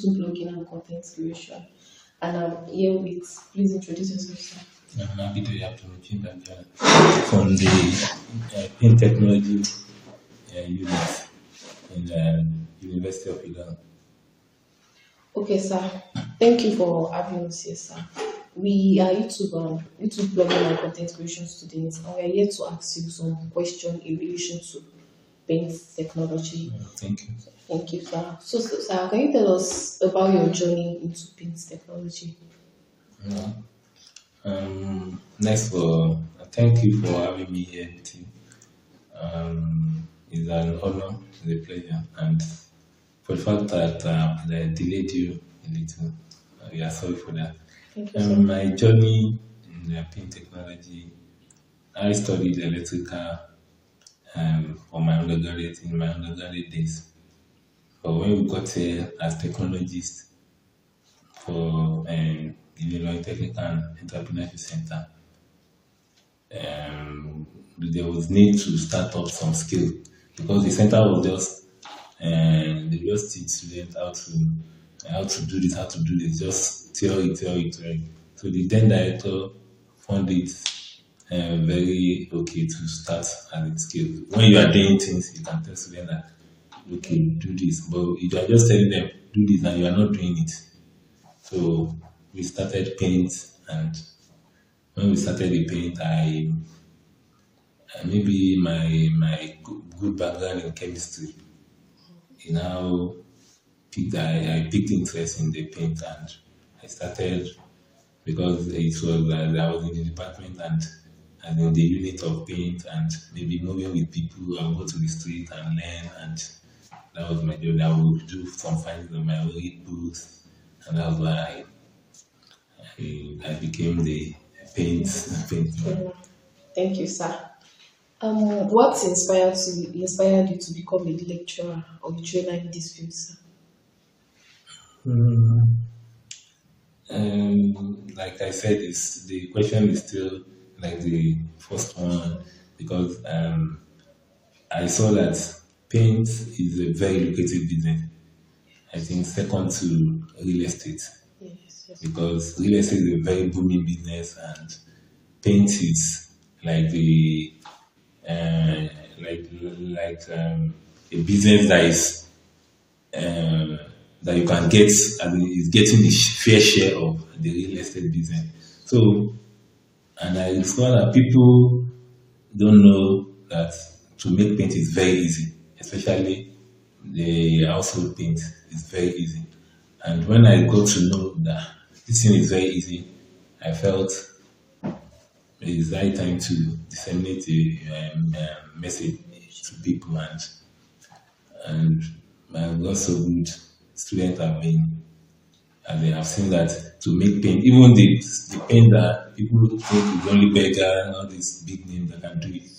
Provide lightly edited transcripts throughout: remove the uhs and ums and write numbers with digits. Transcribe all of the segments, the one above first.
into blogging and content creation. And I'm here with, please introduce yourself, sir. I'm happy to have to mention that from the paint technology unit in the University of Iran. Okay, sir. Thank you for having us here, sir. We are YouTube blogging and content creation students, and we are here to ask you some questions in relation to paint technology. Thank you. Thank you, sir. So, sir, can you tell us about your journey into paint technology? Thank you for having me here, team. It's an honor, it's a pleasure, and for the fact that I delayed you a little, we are sorry for that. Thank you, sir. My journey in paint technology, I studied electrical for my undergraduate in my undergraduate days. But when we got here as technologists for Illinois Technical and Entrepreneurship Center, there was need to start up some skill because the center was just they just teach students how to do this, just theory. So the then director found it very okay to start as a skill. When you are doing things, you can tell students that okay, do this, but you are just telling them do this and you are not doing it. So we started paint, and when we started the paint, I maybe my good background in chemistry, I picked interest in the paint, and I started because it was I was in the department and in the unit of paint, and maybe moving with people. I go to the street and learn, and that was my job. I would do some findings on my own, read books, and that's why I became the paint. Thank you, sir. What inspired you to become a lecturer or a trainer in this field, sir? Like I said, the question is still like the first one because I saw that paint is a very lucrative business. I think second to real estate. Yes. Because real estate is a very booming business, and paint is like a business that is that you can get, is getting the fair share of the real estate business. So, and I discovered that people don't know that to make paint is very easy, especially the household paint is very easy. And when I got to know that this thing is very easy, I felt it is high time to disseminate a message to people, and I got so good. Students have seen that to make paint, even the paint that people think is only beggar and all these big names that can do it,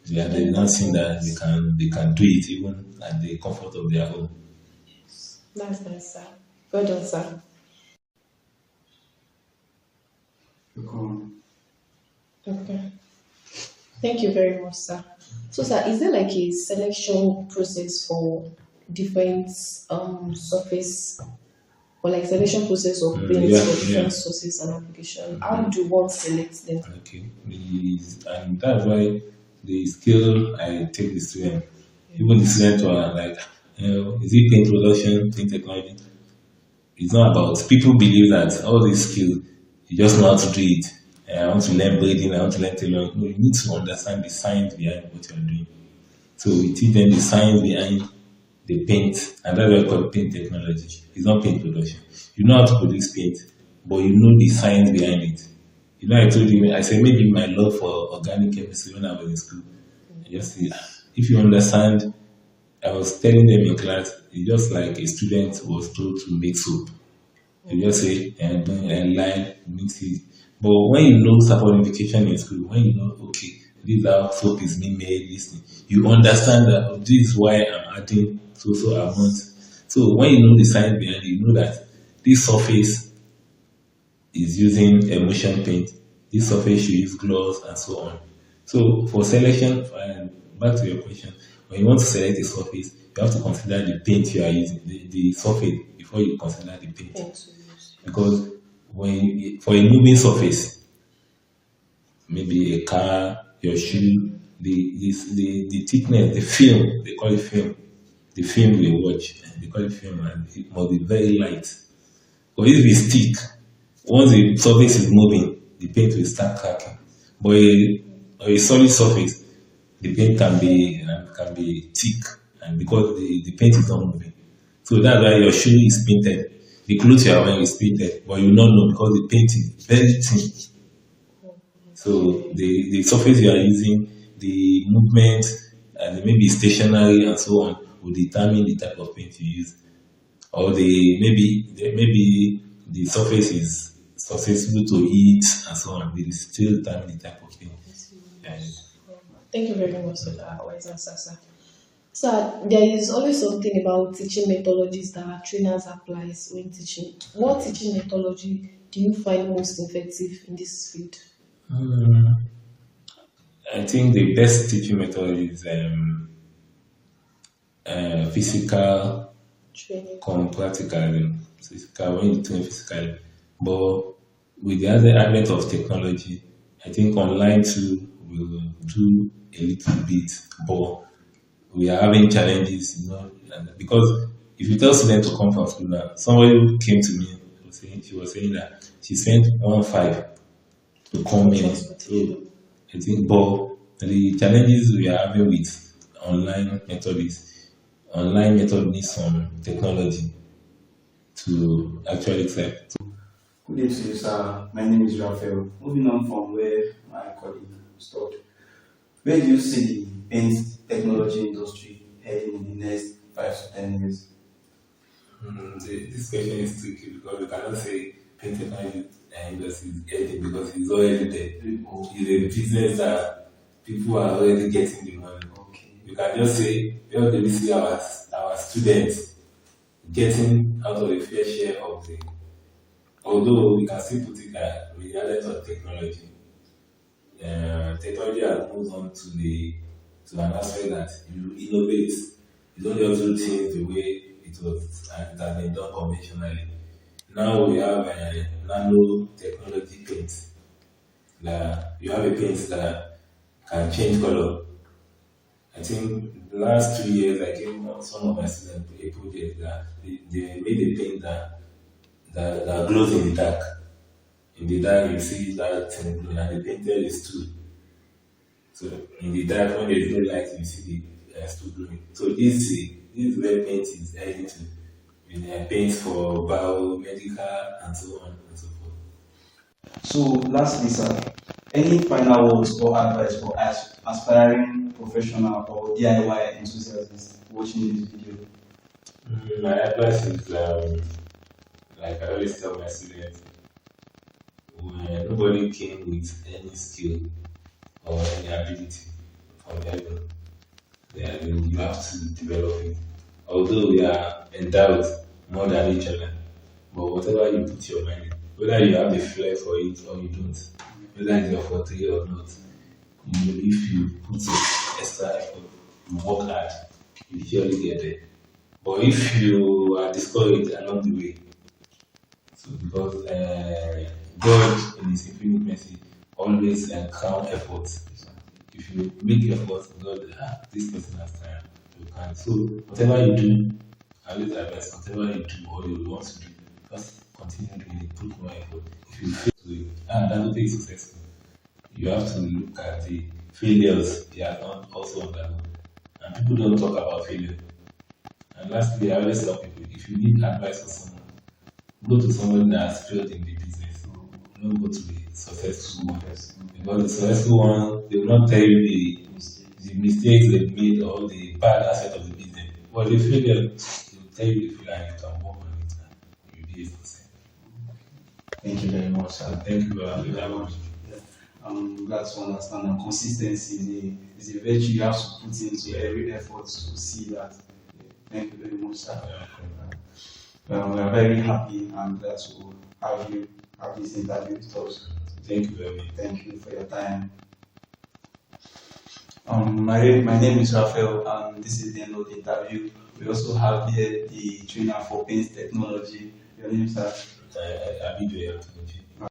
they've not seen that they can do it even at the comfort of their home. That's nice, sir. Well done, sir. Okay. Thank you very much, sir. So, sir, is there like a selection process for different surface, or like selection process of paints for different sources and application? How do one select them? Okay, and that's why the skill I take the student, even the students who are like, is it paint production, paint technology? It's not about, people believe that all these skills, you just know how to do it. I want to learn braiding, I want to learn tailoring. No, you need to understand the science behind what you're doing. So we teach them the science behind the paint, and that's what we call paint technology. It's not paint production. You know how to produce paint, but you know the science behind it. You know, I told you, I said maybe my love for organic chemistry when I was in school. I just say, if you understand, I was telling them in class, it's just like a student was told to make soap. You just say, and line, mix it. But when you know saponification in school, when you know, okay, this is how soap is being made, this thing, you understand that this is why I'm adding so amount. So when you know the science behind it, you know that this surface is using emulsion paint, this surface should use gloss, and so on. So for selection, back to your question, when you want to select a surface, you you have to consider the paint you are using, the surface before you consider the paint. Because for a moving surface, maybe a car, your shoe, the thickness, the film, they call it film, the film we watch, they call it film, and it must be very light. But if it's thick, once the surface is moving, the paint will start cracking. But a solid surface, the paint can be thick, and because the paint is not moving. So that's why your shoe is painted. The clothes you are wearing is painted, but you will not know because the paint is very thin. So the surface you are using, the movement, and maybe stationary and so on will determine the type of paint you use. Or maybe the surface is susceptible to heat and so on. It will still determine the type of paint. Thank you very much for that wise answer, sir. So there is always something about teaching methodologies that trainers apply when teaching. What teaching methodology do you find most effective in this field? I think the best teaching method is physical Training. come practical. Physical when you train physically, but with the other advent of technology, I think online too will do a little bit, but we are having challenges, and because if you tell students to come from school now, somebody who came to me she was saying that she spent 1,500 to come in. So I think, but the challenges we are having with online method needs some technology to actually accept. Good evening, to you, sir. My name is Raphael. Moving on from where my colleague stopped, where do you see the paint technology industry heading in the next 5 to 10 years? This question is tricky because we cannot say paint technology industry is heading because it's already there. It's a business that people are already getting the money. Okay. You can just say, where do we see our students getting out of the fair share of the, although we can still put it that with the advent of technology, technology has moved on to an aspect that you innovate. You don't just do things the way it has been done conventionally. Now we have nanotechnology paints. You have a paint that can change color. I think the last 2 years I gave some of my students a project that they made a paint that glows in the dark. In the dark you see that thing glowing, and the painted is too. So in the dark when there is no light you see the stool glowing. So this is where paint is heading to. Paint for biomedical and so on and so forth. So, lastly, sir, any final words or advice for aspiring professional or DIY enthusiasts watching this video? My advice is, like I always tell my students, when nobody came with any skill or any ability from heaven, then you have to develop it. Although we are endowed more than each other, but whatever you put your mind in, whether you have a flair for it or you don't, whether it's your forte or not, if you put in extra effort, you work hard, you surely get there. But if you are discouraged along the way, so because God in His infinite mercy always count efforts. If you make efforts, God, this person has time. You can. So whatever you do, I always advise whatever you do or you want to do, just continue doing it, put more effort. If you fail to do it, that will be successful. You have to look at the failures they are not also undergone. And people don't talk about failure. And lastly, I always tell people, if you need advice for someone, go to someone that has failed in the business. Don't go to the successful one. Because the successful one, they will not tell you the mistakes they've made or the bad aspect of the business. But the failure, they will tell you the failure and you can work on it and you'll be a success. Thank you very much, sir. Thank you very much. I'm glad to understand that consistency is a virtue you have to put into every effort to see that. Thank you very much, sir. We are very happy and glad to have you have this interview with us. Thank you very much. Thank you for your time. My name is Raphael, and this is the end of the interview. We also have here the trainer for paint technology. Your name, sir? I video technology.